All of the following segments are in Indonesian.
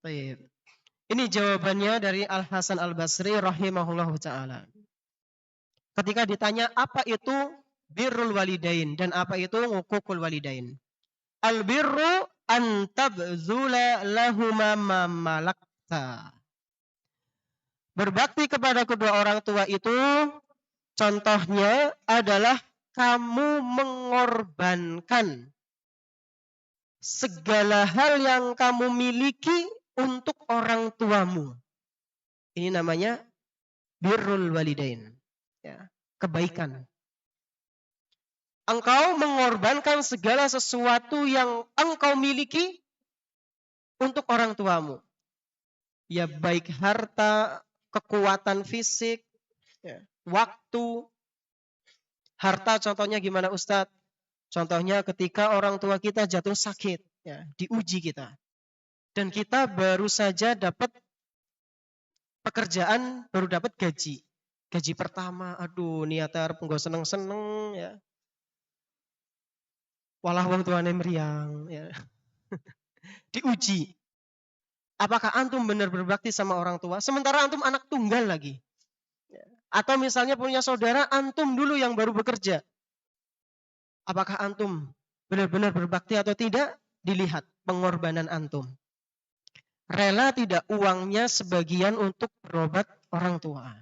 Baik. Ini jawabannya dari Al Hasan Al Basri rahimahullahu taala. Ketika ditanya apa itu birrul walidain dan apa itu hukukul walidain. Al birru an tabzula lahuma ma malakta. Berbakti kepada kedua orang tua itu contohnya adalah kamu mengorbankan segala hal yang kamu miliki untuk orang tuamu. Ini namanya birrul walidain. Ya, kebaikan. Engkau mengorbankan segala sesuatu yang engkau miliki untuk orang tuamu. Ya baik harta, kekuatan fisik, ya, waktu. Harta contohnya gimana Ustadz? Contohnya ketika orang tua kita jatuh sakit, ya, diuji kita. Dan kita baru saja dapat pekerjaan, baru dapat gaji. Gaji pertama, aduh niatnya harap enggak seneng-seneng, ya. Walah wong tuane meriang, ya. Diuji. Apakah antum benar berbakti sama orang tua? Sementara antum anak tunggal lagi. Atau misalnya punya saudara, antum dulu yang baru bekerja. Apakah antum benar-benar berbakti atau tidak? Dilihat pengorbanan antum. Rela tidak uangnya sebagian untuk berobat orang tua.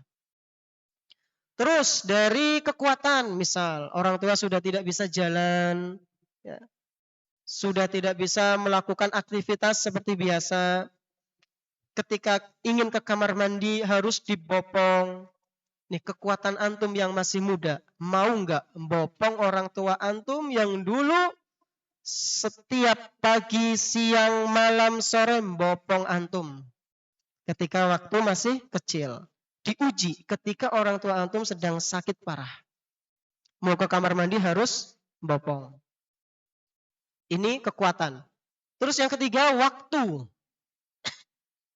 Terus dari kekuatan, misal orang tua sudah tidak bisa jalan, ya, sudah tidak bisa melakukan aktivitas seperti biasa. Ketika ingin ke kamar mandi harus dibopong. Nih kekuatan antum yang masih muda, mau nggak membopong orang tua antum yang dulu setiap pagi, siang, malam, sore membopong antum. Ketika waktu masih kecil. Diuji ketika orang tua antum sedang sakit parah. Mau ke kamar mandi harus membopong. Ini kekuatan. Terus yang ketiga, waktu.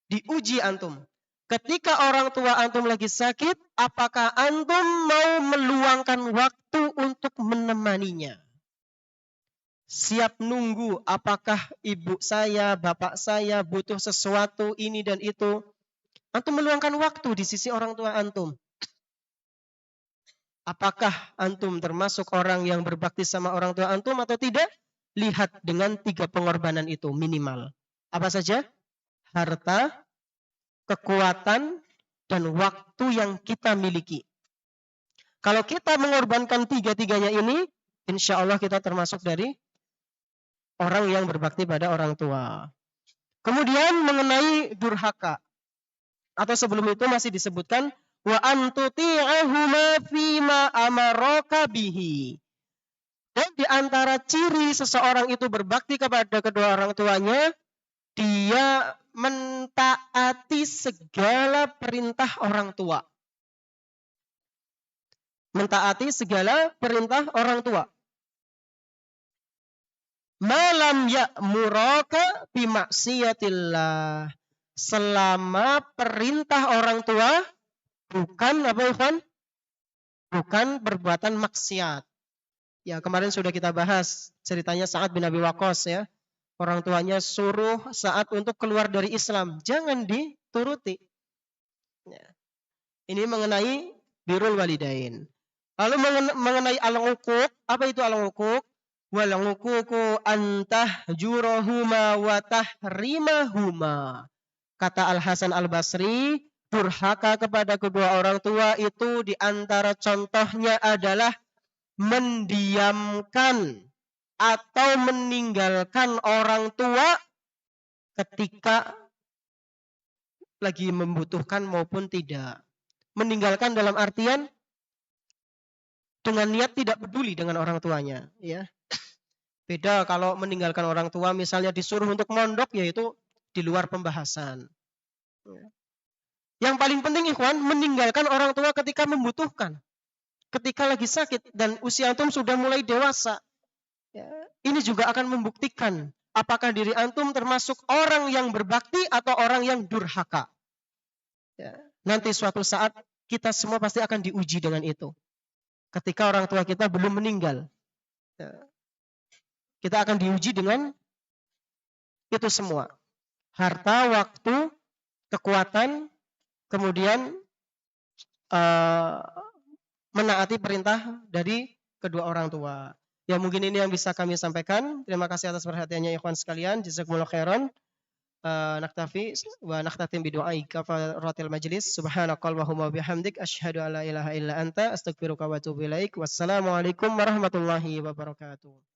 Diuji antum. Ketika orang tua antum lagi sakit, apakah antum mau meluangkan waktu untuk menemaninya? Siap nunggu apakah ibu saya, bapak saya butuh sesuatu ini dan itu. Antum meluangkan waktu di sisi orang tua antum. Apakah antum termasuk orang yang berbakti sama orang tua antum atau tidak? Lihat dengan 3 pengorbanan itu minimal. Apa saja? Harta, kekuatan, dan waktu yang kita miliki. Kalau kita mengorbankan 3-tiganya ini, insya Allah kita termasuk dari orang yang berbakti pada orang tua. Kemudian mengenai durhaka. Atau sebelum itu masih disebutkan wa antuti'ahuma fima amaraka bihi. Dan di antara ciri seseorang itu berbakti kepada kedua orang tuanya, dia mentaati segala perintah orang tua. Mentaati segala perintah orang tua. Malam ya'muraka bimaksiatillah. Selama perintah orang tua bukan apa Ikhwan? Bukan perbuatan maksiat. Ya, kemarin sudah kita bahas ceritanya Sa'ad bin Abi Waqqas ya. Orang tuanya suruh Sa'ad untuk keluar dari Islam, jangan dituruti. Ya. Ini mengenai birrul walidain. Lalu mengenai al-uquq, apa itu al-uquq? Wal uququ antahjurahuma wa tahrimahuma. Kata Al Hasan Al Basri, durhaka kepada kedua orang tua itu di antara contohnya adalah mendiamkan atau meninggalkan orang tua ketika lagi membutuhkan maupun tidak. Meninggalkan dalam artian dengan niat tidak peduli dengan orang tuanya, ya. Beda kalau meninggalkan orang tua misalnya disuruh untuk mondok, yaitu di luar pembahasan. Yang paling penting Ikhwan, meninggalkan orang tua ketika membutuhkan. Ketika lagi sakit dan usia antum sudah mulai dewasa. Ya, ini juga akan membuktikan apakah diri antum termasuk orang yang berbakti atau orang yang durhaka. Ya, nanti suatu saat kita semua pasti akan diuji dengan itu. Ketika orang tua kita belum meninggal. Ya, kita akan diuji dengan itu semua. harta, waktu, kekuatan, kemudian menaati perintah dari kedua orang tua. Ya mungkin ini yang bisa kami sampaikan. Terima kasih atas perhatiannya ikhwan sekalian. Jazakumullah khairan. Naktafi wa nakhtatim bidu'ai kafaratil majlis. Subhanakallahumma bihamdik asyhadu an la ilaha illa anta astaghfiruka wa atubu ilaik. Wassalamualaikum warahmatullahi wabarakatuh.